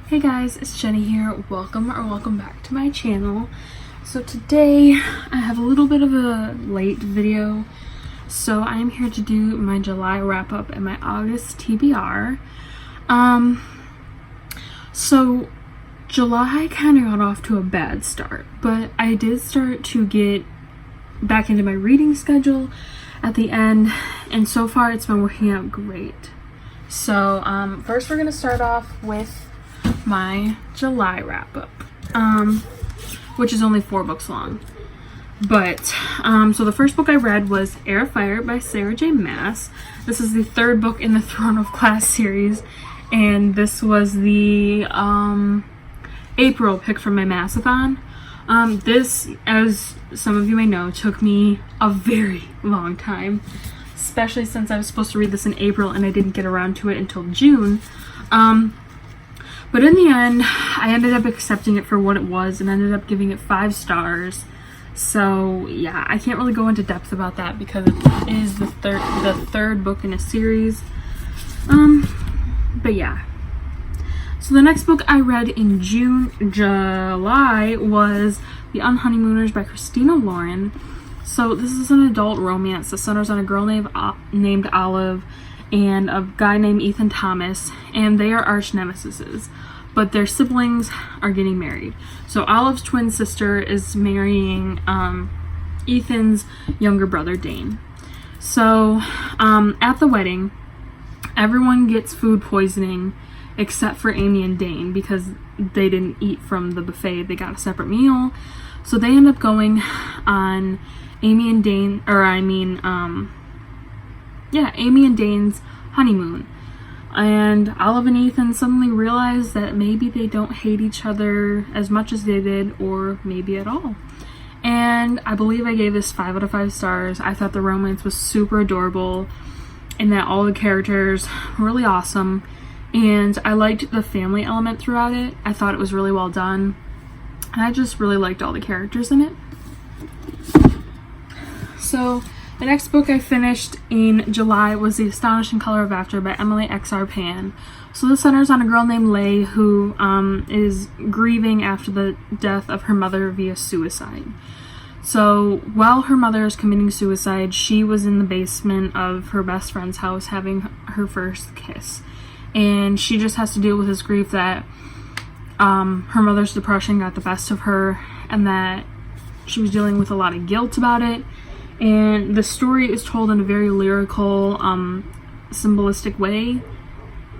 Hey guys, it's Jenny here. Welcome back to my channel. So today I have a little bit of a late video. So I am here to do my July wrap up and my August TBR. So July kind of got off to a bad start, but I did start to get back into my reading schedule at the end, and so far it's been working out great. So first we're gonna start off with my July wrap up, which is only 4 books long. But so the first book I read was Air of Fire by Sarah J. Maas. This is the 3rd book in the Throne of Glass series, and this was the April pick from my Masathon. This, as some of you may know, took me a very long time, especially since I was supposed to read this in April and I didn't get around to it until June. But in the end, I ended up accepting it for what it was and ended up giving it 5 stars. So yeah, I can't really go into depth about that because it is the third book in a series. But yeah. So the next book I read in July was The Unhoneymooners by Christina Lauren. So this is an adult romance that centers on a girl named Olive and a guy named Ethan Thomas, and they are arch nemesis, but their siblings are getting married. So Olive's twin sister is marrying Ethan's younger brother Dane. So at the wedding, everyone gets food poisoning except for Amy and Dane because they didn't eat from the buffet. They got a separate meal. So they end up going on Amy and Dane's honeymoon. And Olive and Ethan suddenly realize that maybe they don't hate each other as much as they did, or maybe at all. And I believe I gave this 5 out of 5 stars. I thought the romance was super adorable and that all the characters were really awesome. And I liked the family element throughout it. I thought it was really well done. And I just really liked all the characters in it. So the next book I finished in July was The Astonishing Color of After by Emily X.R. Pan. So this centers on a girl named Lay who is grieving after the death of her mother via suicide. So while her mother is committing suicide, she was in the basement of her best friend's house having her first kiss. And she just has to deal with this grief that her mother's depression got the best of her and that she was dealing with a lot of guilt about it. And the story is told in a very lyrical, symbolistic way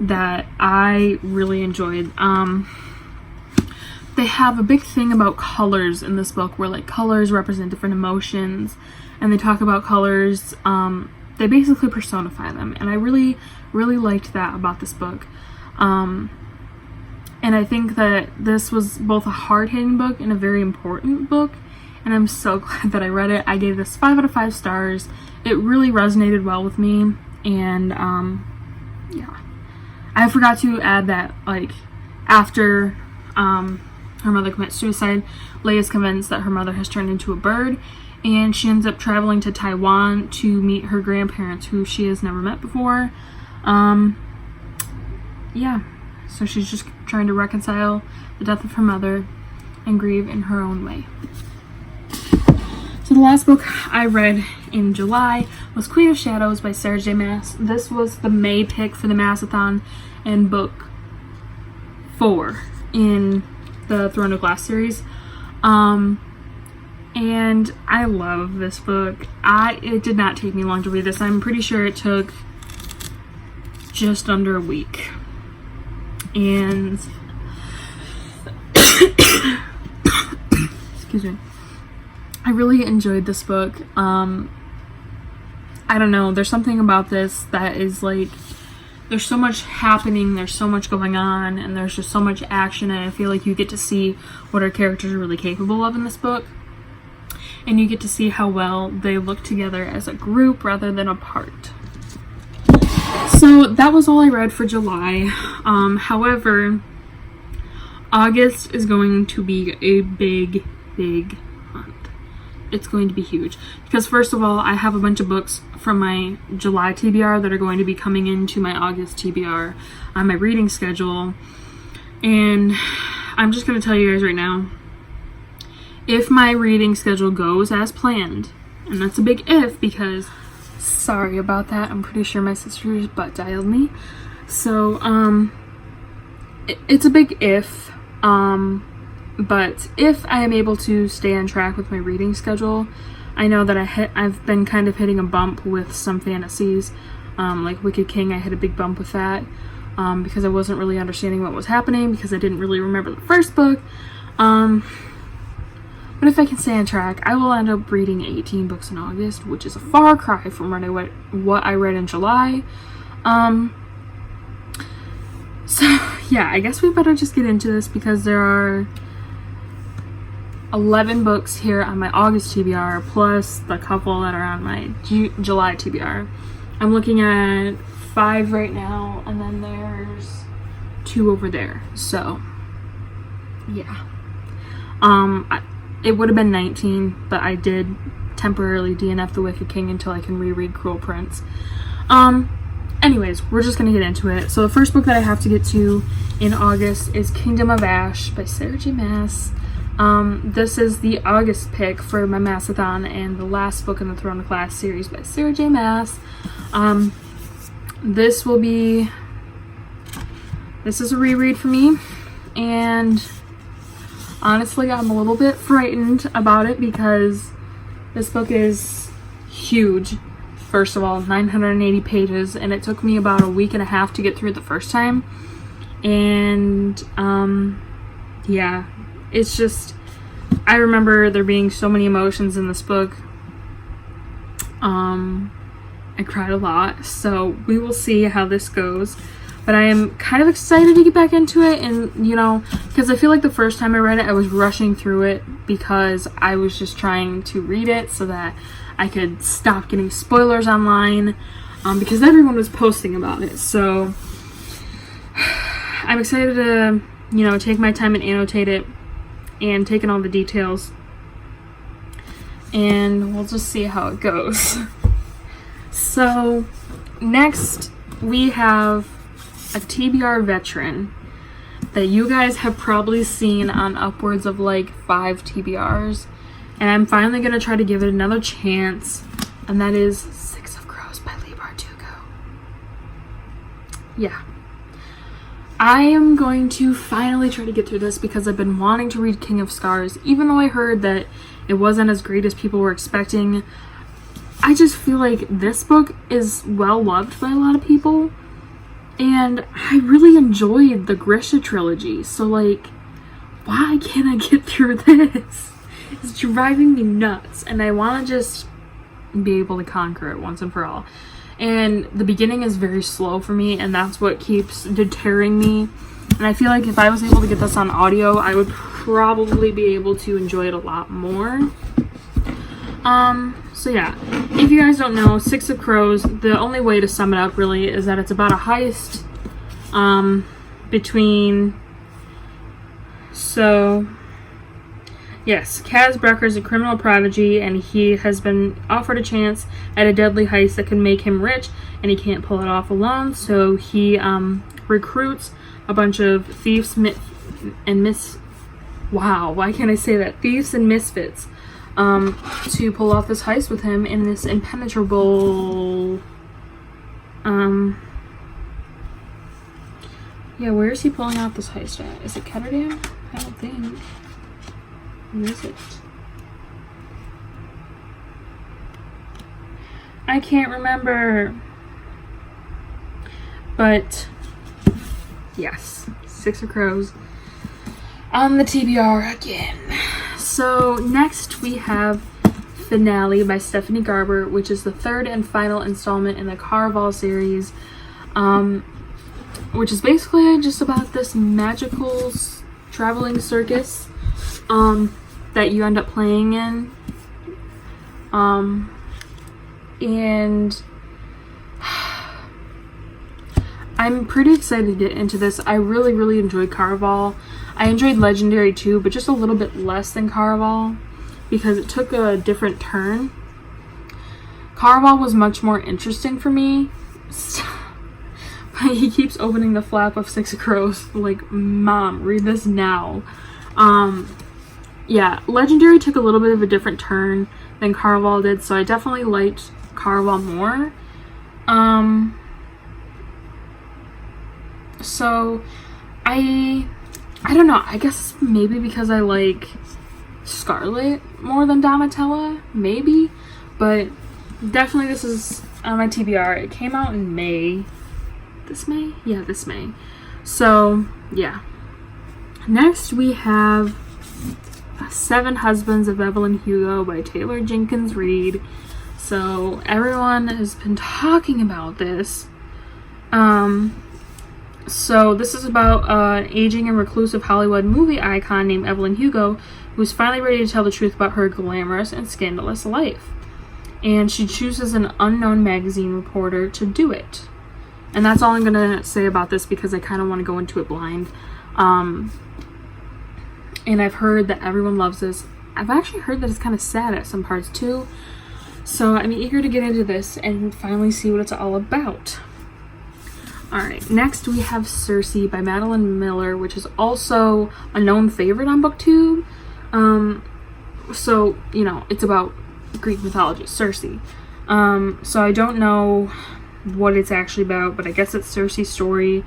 that I really enjoyed. They have a big thing about colors in this book where like colors represent different emotions, and they talk about colors, they basically personify them, and I really liked that about this book. And I think that this was both a hard-hitting book and a very important book, and I'm so glad that I read it. I gave this 5 out of 5 stars. It really resonated well with me, and yeah. I forgot to add that, like, after her mother commits suicide, Leigh is convinced that her mother has turned into a bird, and she ends up traveling to Taiwan to meet her grandparents, who she has never met before. Yeah, so she's just trying to reconcile the death of her mother and grieve in her own way. So the last book I read in July was Queen of Shadows by Sarah J. Maas. This was the May pick for the Masathon and book 4 in the Throne of Glass series. And I love this book. It did not take me long to read this. I'm pretty sure it took just under a week. And excuse me. I really enjoyed this book. I don't know, there's something about this that is like, there's so much happening, there's so much going on, and there's just so much action, and I feel like you get to see what our characters are really capable of in this book. And you get to see how well they look together as a group rather than apart. So that was all I read for July. However, August is going to be a big month. It's going to be huge because, first of all, I have a bunch of books from my July TBR that are going to be coming into my August TBR on my reading schedule. And I'm just going to tell you guys right now, if my reading schedule goes as planned, and that's a big if because, sorry about that, I'm pretty sure my sister's butt dialed me. So, it's a big if, but if I am able to stay on track with my reading schedule, I know that I've been kind of hitting a bump with some fantasies, like Wicked King. I hit a big bump with that, because I wasn't really understanding what was happening, because I didn't really remember the first book, but if I can stay on track, I will end up reading 18 books in August, which is a far cry from what I read in July. So yeah, I guess we better just get into this because there are 11 books here on my August TBR, plus the couple that are on my July TBR. I'm looking at 5 right now, and then there's 2 over there. So yeah, it would have been 19, but I did temporarily DNF The Wicked King until I can reread Cruel Prince. Anyways, we're just gonna get into it. So the first book that I have to get to in August is Kingdom of Ash by Sarah J. Maas. This is the August pick for my Massathon and the last book in the Throne of Glass series by Sarah J. Maas. This is a reread for me, and honestly, I'm a little bit frightened about it because this book is huge. First of all, 980 pages, and it took me about a week and a half to get through it the first time. And, yeah, it's just, I remember there being so many emotions in this book. I cried a lot, so we will see how this goes. But I am kind of excited to get back into it, and, you know, because I feel like the first time I read it, I was rushing through it because I was just trying to read it so that I could stop getting spoilers online, because everyone was posting about it. So I'm excited to, you know, take my time and annotate it and take in all the details, and we'll just see how it goes. So next we have a TBR veteran that you guys have probably seen on upwards of like 5 TBRs, and I'm finally going to try to give it another chance, and that is Six of Crows by Leigh Bardugo. Yeah. I am going to finally try to get through this because I've been wanting to read King of Scars, even though I heard that it wasn't as great as people were expecting. I just feel like this book is well loved by a lot of people, and I really enjoyed the Grisha trilogy, so like, why can't I get through this? It's driving me nuts, and I want to just be able to conquer it once and for all. And the beginning is very slow for me, and that's what keeps deterring me. And I feel like if I was able to get this on audio, I would probably be able to enjoy it a lot more. So yeah, if you guys don't know, Six of Crows, the only way to sum it up really is that it's about a heist, yes, Kaz Brecker is a criminal prodigy, and he has been offered a chance at a deadly heist that can make him rich, and he can't pull it off alone, so he recruits a bunch of thieves and misfits to pull off this heist with him in this impenetrable, yeah, where is he pulling off this heist at? Is it Ketterdam? I don't think. Where is it? I can't remember. But yes, Six of Crows on the TBR again. So next we have Finale by Stephanie Garber, which is the 3rd and final installment in the Caraval series, which is basically just about this magical traveling circus that you end up playing in, and I'm pretty excited to get into this. I really enjoyed Caraval. I enjoyed Legendary too, but just a little bit less than Caraval because it took a different turn. Caraval was much more interesting for me, but He keeps opening the flap of Six Crows. Like, Mom, read this now. Yeah, Legendary took a little bit of a different turn than Carval did, so I definitely liked Carval more. So I don't know, I guess maybe because I like Scarlet more than Donatella, maybe, but definitely this is on my TBR. It came out in May. This May? Yeah, this May. So, yeah. Next we have Seven Husbands of Evelyn Hugo by Taylor Jenkins Reid. So everyone has been talking about this. So this is about an aging and reclusive Hollywood movie icon named Evelyn Hugo, who's finally ready to tell the truth about her glamorous and scandalous life. And she chooses an unknown magazine reporter to do it. And that's all I'm going to say about this because I kind of want to go into it blind. And I've heard that everyone loves this. I've actually heard that it's kind of sad at some parts too. So I'm eager to get into this and finally see what it's all about. Alright, next we have Circe by Madeline Miller, which is also a known favorite on Booktube. So, you know, it's about Greek mythology, Circe. So I don't know what it's actually about, but I guess it's Circe's story.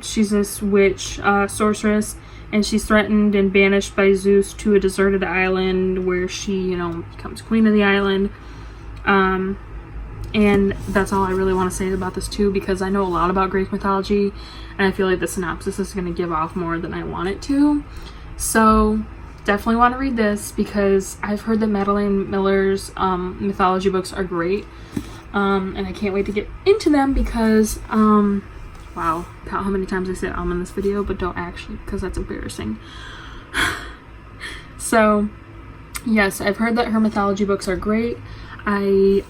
She's this witch, sorceress, and she's threatened and banished by Zeus to a deserted island where she, you know, becomes queen of the island. And that's all I really want to say about this too, because I know a lot about Greek mythology, and I feel like the synopsis is going to give off more than I want it to. So definitely want to read this because I've heard that Madeline Miller's mythology books are great. And I can't wait to get into them because, wow, count how many times I said in this video, but don't actually, because that's embarrassing. So, yes, I've heard that her mythology books are great. I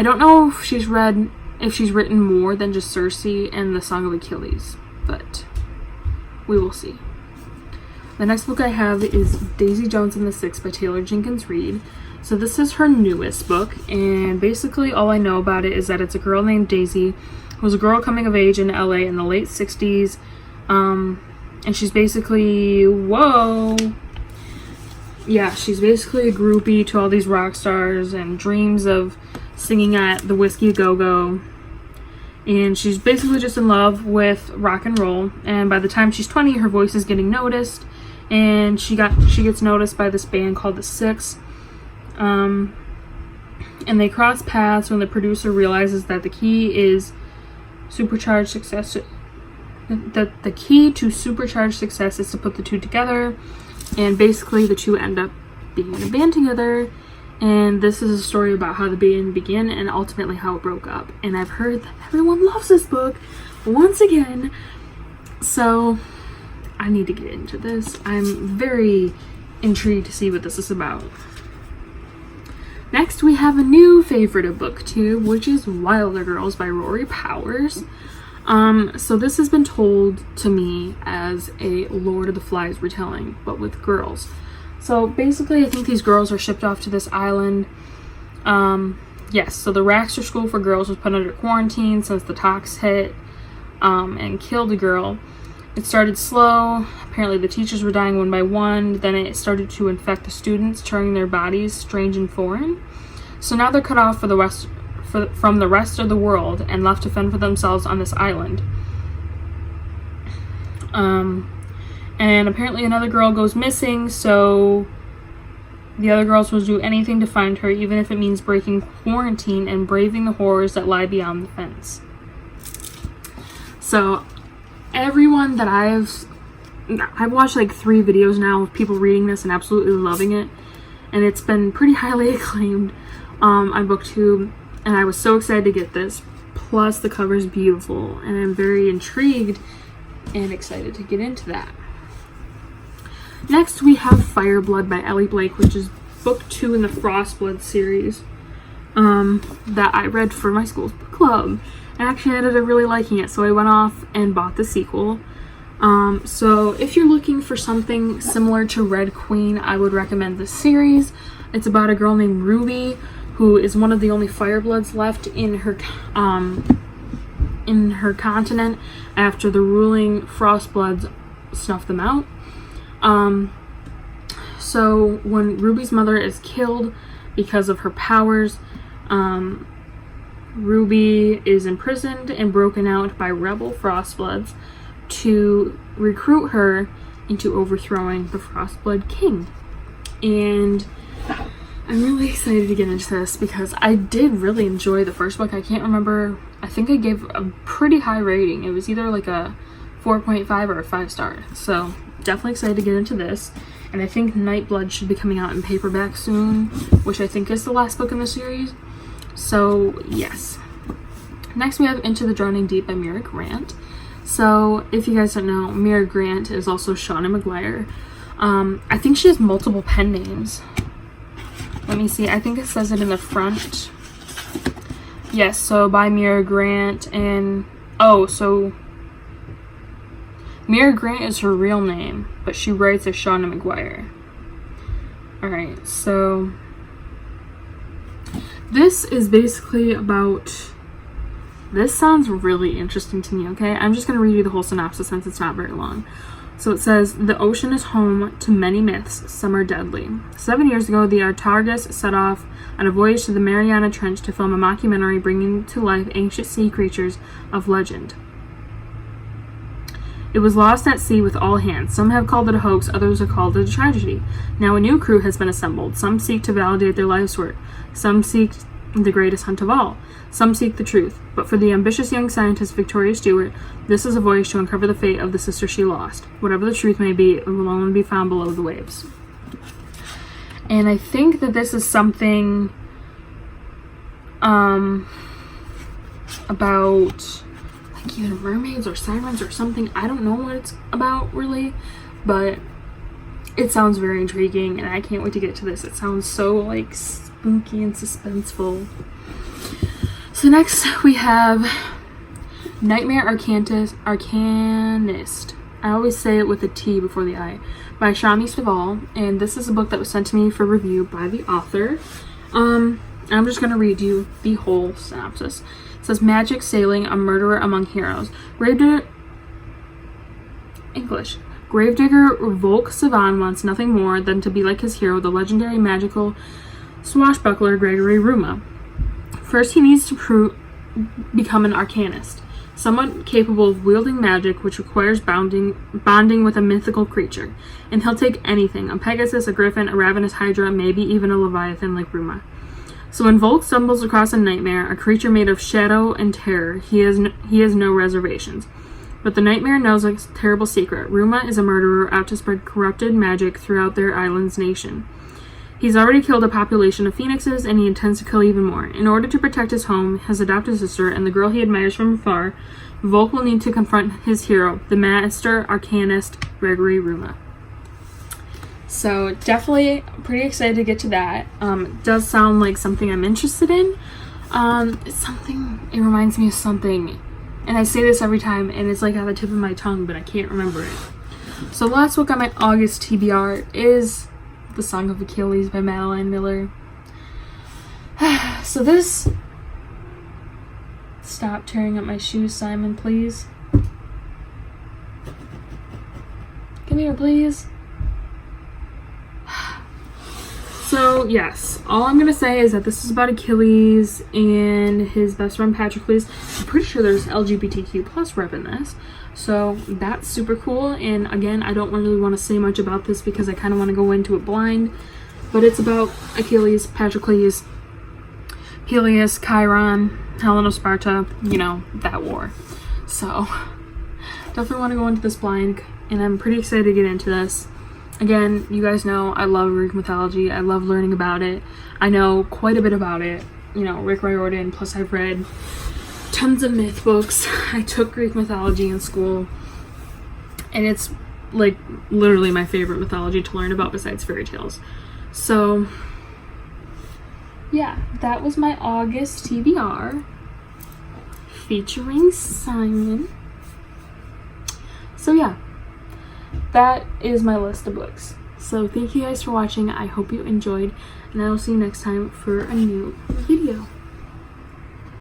don't know if she's written more than just Circe and the Song of Achilles, but we will see. The next book I have is Daisy Jones and the Six by Taylor Jenkins Reid. So this is her newest book, and basically all I know about it is that it's a girl named Daisy who was a girl coming of age in LA in the late 60s, and she's basically, she's basically a groupie to all these rock stars and dreams of singing at the Whiskey A Go-Go, and she's basically just in love with rock and roll. And by the time she's 20, her voice is getting noticed, and she gets noticed by this band called the Six. And they cross paths when the producer realizes that the key to supercharged success is to put the two together, and basically the two end up being in a band together. And this is a story about how the band began and ultimately how it broke up. And I've heard that everyone loves this book once again, so I need to get into this. I'm very intrigued to see what this is about. Next, we have a new favorite of Booktube, which is Wilder Girls by Rory Powers. So this has been told to me as a Lord of the Flies retelling, but with girls. So basically, I think these girls are shipped off to this island. Yes, so the Raxter School for Girls was put under quarantine since the tox hit and killed a girl. It started slow. Apparently the teachers were dying one by one. Then it started to infect the students, turning their bodies strange and foreign. So now they're cut off from the rest of the world and left to fend for themselves on this island. And apparently another girl goes missing, so the other girls will do anything to find her, even if it means breaking quarantine and braving the horrors that lie beyond the fence. So everyone that I've watched like 3 videos now of people reading this and absolutely loving it, and it's been pretty highly acclaimed on Booktube, and I was so excited to get this. Plus the cover is beautiful, and I'm very intrigued and excited to get into that. Next we have Fireblood by Ellie Blake, which is book 2 in the Frostblood series that I read for my school's book club. I actually ended up really liking it, so I went off and bought the sequel. So if you're looking for something similar to Red Queen, I would recommend this series. It's about a girl named Ruby who is one of the only Firebloods left in her in her continent after the ruling Frostbloods snuffed them out. So when Ruby's mother is killed because of her powers, Ruby is imprisoned and broken out by rebel Frostbloods to recruit her into overthrowing the Frostblood King. And I'm really excited to get into this because I did really enjoy the first book. I can't remember, I think I gave a pretty high rating. It was either like a 4.5 or a 5-star. So definitely excited to get into this. And I think Nightblood should be coming out in paperback soon, which I think is the last book in the series. So yes. Next we have Into the Drowning Deep by Mira Grant. So if you guys don't know, Mira Grant is also Shauna Maguire. I think she has multiple pen names. Let me see, I think it says it in the front. Yes, so by Mira Grant, and so Mira Grant is her real name, but she writes as Shauna Maguire. Alright, so this is basically about, this sounds really interesting to me, okay? I'm just going to read you the whole synopsis since it's not very long. So it says, the ocean is home to many myths, some are deadly. 7 years ago, the Artargus set off on a voyage to the Mariana Trench to film a mockumentary bringing to life ancient sea creatures of legend. It was lost at sea with all hands. Some have called it a hoax, others have called it a tragedy. Now a new crew has been assembled. Some seek to validate their life's work. Some seek the greatest hunt of all. Some seek the truth. But for the ambitious young scientist Victoria Stewart, this is a voyage to uncover the fate of the sister she lost. Whatever the truth may be, it will only be found below the waves. And I think that this is something about like either mermaids or sirens or something. I don't know what it's about really, but it sounds very intriguing and I can't wait to get to this. It sounds so like spooky and suspenseful. So next we have Nightmare Arcanist. I always say it with a T before the I, by Shami Staval, and this is a book that was sent to me for review by the author. I'm just going to read you the whole synopsis. It says, magic sailing, a murderer among heroes. Gravedigger Volk Savan wants nothing more than to be like his hero, the legendary magical swashbuckler Gregory Ruma. First, he needs to become an arcanist, someone capable of wielding magic, which requires bonding with a mythical creature. And he'll take anything, a Pegasus, a Griffin, a ravenous Hydra, maybe even a Leviathan like Ruma. So when Volk stumbles across a nightmare, a creature made of shadow and terror, he has no reservations. But the nightmare knows a terrible secret. Ruma is a murderer out to spread corrupted magic throughout their island's nation. He's already killed a population of phoenixes, and he intends to kill even more. In order to protect his home, his adopted sister, and the girl he admires from afar, Volk will need to confront his hero, the master arcanist Gregory Ruma. So definitely pretty excited to get to that. It does sound like something I'm interested in. It reminds me of something, and I say this every time, and it's like on the tip of my tongue, but I can't remember it. So the last book on my August TBR is The Song of Achilles by Madeline Miller. So this... Stop tearing up my shoes, Simon, please. Come here, please. So, yes. All I'm going to say is that this is about Achilles and his best friend Patroclus. I'm pretty sure there's LGBTQ plus rep in this. So, that's super cool. And again, I don't really want to say much about this because I kind of want to go into it blind. But it's about Achilles, Patroclus, Peleus, Chiron, Helen of Sparta, you know, that war. So, definitely want to go into this blind. And I'm pretty excited to get into this. Again, you guys know I love Greek mythology. I love learning about it. I know quite a bit about it. You know, Rick Riordan, plus I've read tons of myth books. I took Greek mythology in school. And it's, like, literally my favorite mythology to learn about besides fairy tales. So, yeah, that was my August TBR featuring Simon. So, yeah. That is my list of books. So thank you guys for watching. I hope you enjoyed, and I will see you next time for a new video.